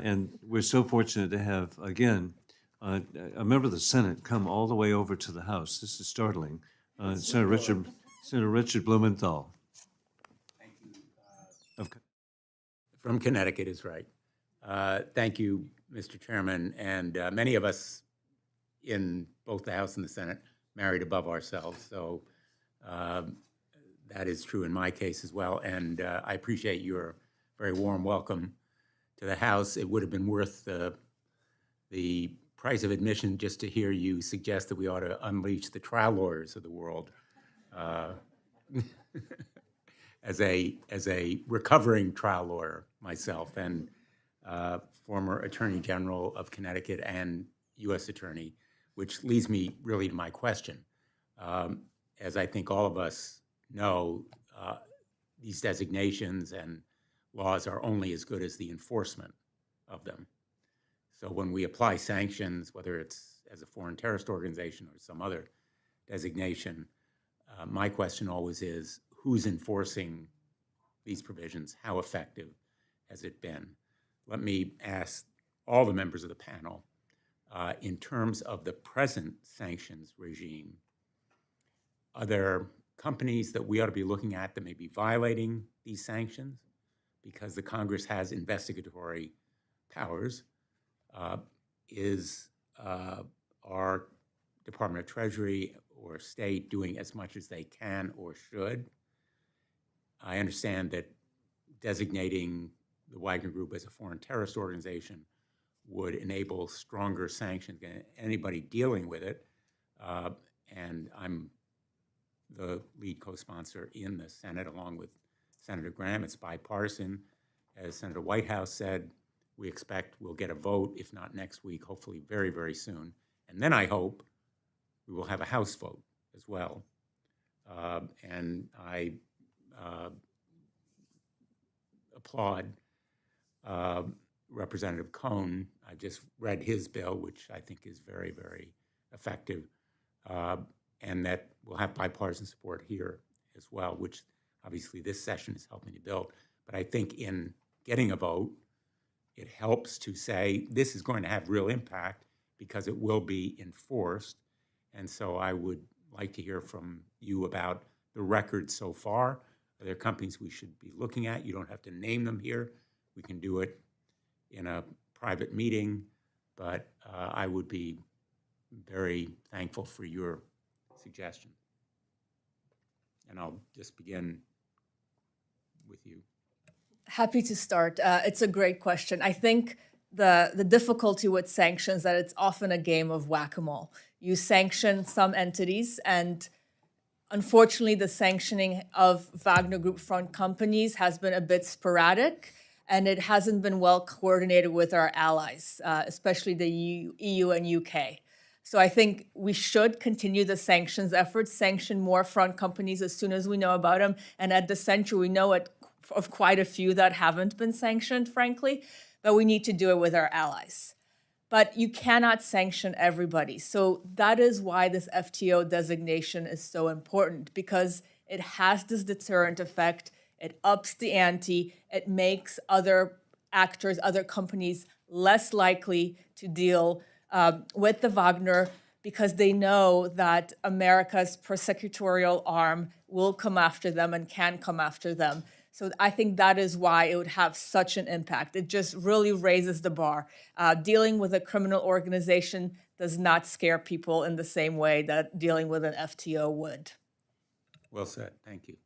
And we're so fortunate to have, again, a member of the Senate come all the way over to the House. This is startling. Senator Richard Blumenthal. Thank you. From Connecticut is right. Thank you, Mr. Chairman. And many of us in both the House and the Senate married above ourselves. So that is true in my case as well. And I appreciate your very warm welcome to the House. It would have been worth the price of admission just to hear you suggest that we ought to unleash the trial lawyers of the world. As a recovering trial lawyer myself and former Attorney General of Connecticut and U.S. Attorney, which leads me really to my question. As I think all of us know, these designations and laws are only as good as the enforcement of them. So when we apply sanctions, whether it's as a foreign terrorist organization or some other designation, my question always is, who's enforcing these provisions? How effective has it been? Let me ask all the members of the panel, in terms of the present sanctions regime, are there companies that we ought to be looking at that may be violating these sanctions? Because the Congress has investigatory powers. Is our Department of Treasury or State doing as much as they can or should? I understand that designating the Wagner Group as a foreign terrorist organization would enable stronger sanctions against anybody dealing with it. And I'm the lead co-sponsor in the Senate along with Senator Graham. It's bipartisan. As Senator Whitehouse said, we expect we'll get a vote, if not next week, hopefully very, very soon. And then I hope we will have a House vote as well. And I applaud Representative Cohn. I just read his bill, which I think is very, very effective, and that we'll have bipartisan support here as well, which obviously this session is helping to build. But I think in getting a vote, it helps to say this is going to have real impact because it will be enforced. And so I would like to hear from you about the record so far. Are there companies we should be looking at? You don't have to name them here. We can do it in a private meeting, but I would be very thankful for your suggestion. And I'll just begin with you. Happy to start. It's a great question. I think the difficulty with sanctions that it's often a game of whack-a-mole. You sanction some entities, and unfortunately, the sanctioning of Wagner Group front companies has been a bit sporadic, and it hasn't been well coordinated with our allies, especially the EU and UK. So I think we should continue the sanctions efforts, sanction more front companies as soon as we know about them. And at the Sentry, we know of quite a few that haven't been sanctioned, frankly, but we need to do it with our allies. But you cannot sanction everybody. So that is why this FTO designation is so important, because it has this deterrent effect. It ups the ante. It makes other actors, other companies less likely to deal with the Wagner, because they know that America's prosecutorial arm will come after them and can come after them. So I think that is why it would have such an impact. It just really raises the bar. Dealing with a criminal organization does not scare people in the same way that dealing with an FTO would. Well said. Thank you.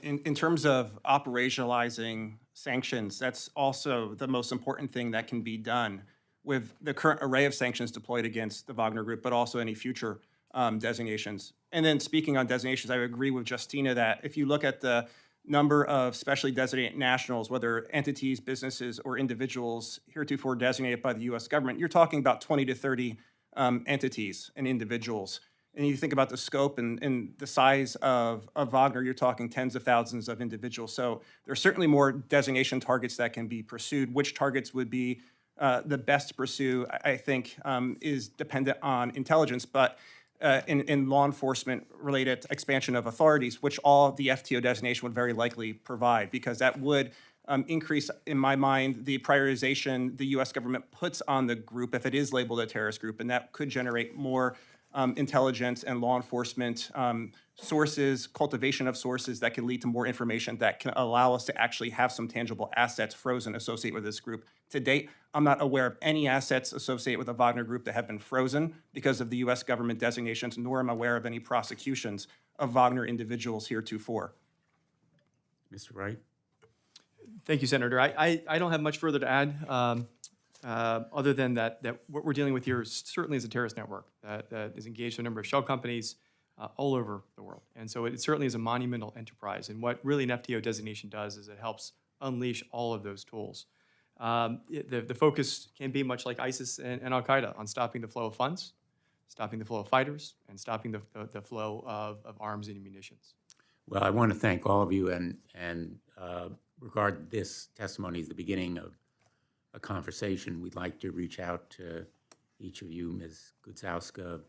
In terms of operationalizing sanctions, that's also the most important thing that can be done with the current array of sanctions deployed against the Wagner Group, but also any future designations. And then speaking on designations, I agree with Justyna that if you look at the number of specially designated nationals, whether entities, businesses, or individuals heretofore designated by the U.S. government, you're talking about 20 to 30 entities and individuals. And you think about the scope and the size of Wagner, you're talking tens of thousands of individuals. So there's certainly more designation targets that can be pursued. Which targets would be the best to pursue, I think, is dependent on intelligence, but in law enforcement related expansion of authorities, which all the FTO designation would very likely provide, because that would increase, in my mind, the prioritization the U.S. government puts on the group if it is labeled a terrorist group, and that could generate more intelligence and law enforcement sources, cultivation of sources that can lead to more information that can allow us to actually have some tangible assets frozen associated with this group. To date, I'm not aware of any assets associated with the Wagner Group that have been frozen because of the U.S. government designations, nor am I aware of any prosecutions of Wagner individuals heretofore. Mr. Wright? Thank you, Senator. I don't have much further to add, other than that what we're dealing with here certainly is a terrorist network that is engaged in a number of shell companies all over the world. And so it certainly is a monumental enterprise. And what really an FTO designation does is it helps unleash all of those tools. The focus can be much like ISIS and Al-Qaida on stopping the flow of funds, stopping the flow of fighters, and stopping the flow of arms and munitions. Well, I want to thank all of you and regard this testimony as the beginning of a conversation. We'd like to reach out to each of you, Ms. Gudzowska,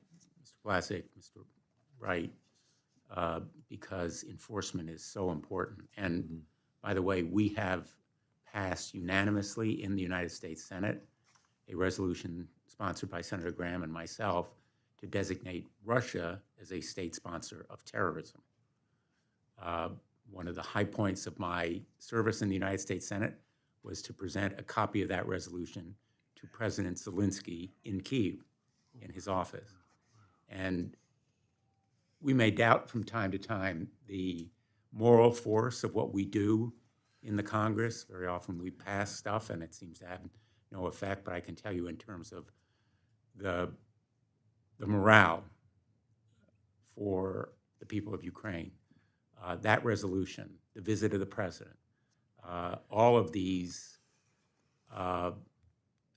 Mr. Blazakis, Mr. Wright, because enforcement is so important. And by the way, we have passed unanimously in the United States Senate a resolution sponsored by Senator Graham and myself to designate Russia as a state sponsor of terrorism. One of the high points of my service in the United States Senate was to present a copy of that resolution to President Zelensky in Kyiv, in his office. And we may doubt from time to time the moral force of what we do in the Congress. Very often we pass stuff and it seems to have no effect, but I can tell you in terms of the morale for the people of Ukraine, that resolution, the visit of the president, all of these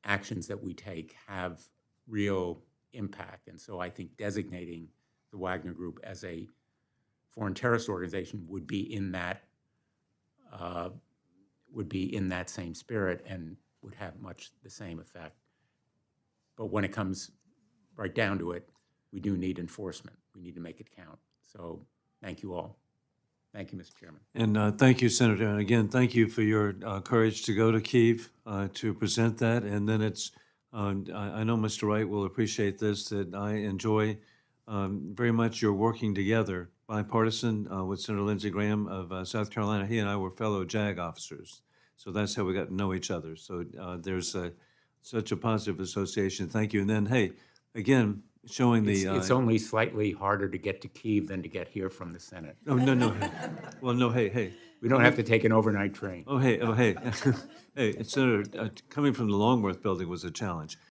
actions that we take have real impact. And so I think designating the Wagner Group as a foreign terrorist organization would be in that same spirit and would have much the same effect. But when it comes right down to it, we do need enforcement. We need to make it count. So thank you all. Thank you, Mr. Chairman. And thank you, Senator. And again, thank you for your courage to go to Kyiv to present that. And then it's, I know Mr. Wright will appreciate this, that I enjoy very much your working together, bipartisan, with Senator Lindsey Graham of South Carolina. He and I were fellow JAG officers. So that's how we got to know each other. So there's such a positive association. Thank you. And then, hey, again, showing the... It's only slightly harder to get to Kyiv than to get here from the Senate. Oh, no. Well, no, hey. We don't have to take an overnight train. Hey. Hey, Senator, coming from the Longworth building was a challenge.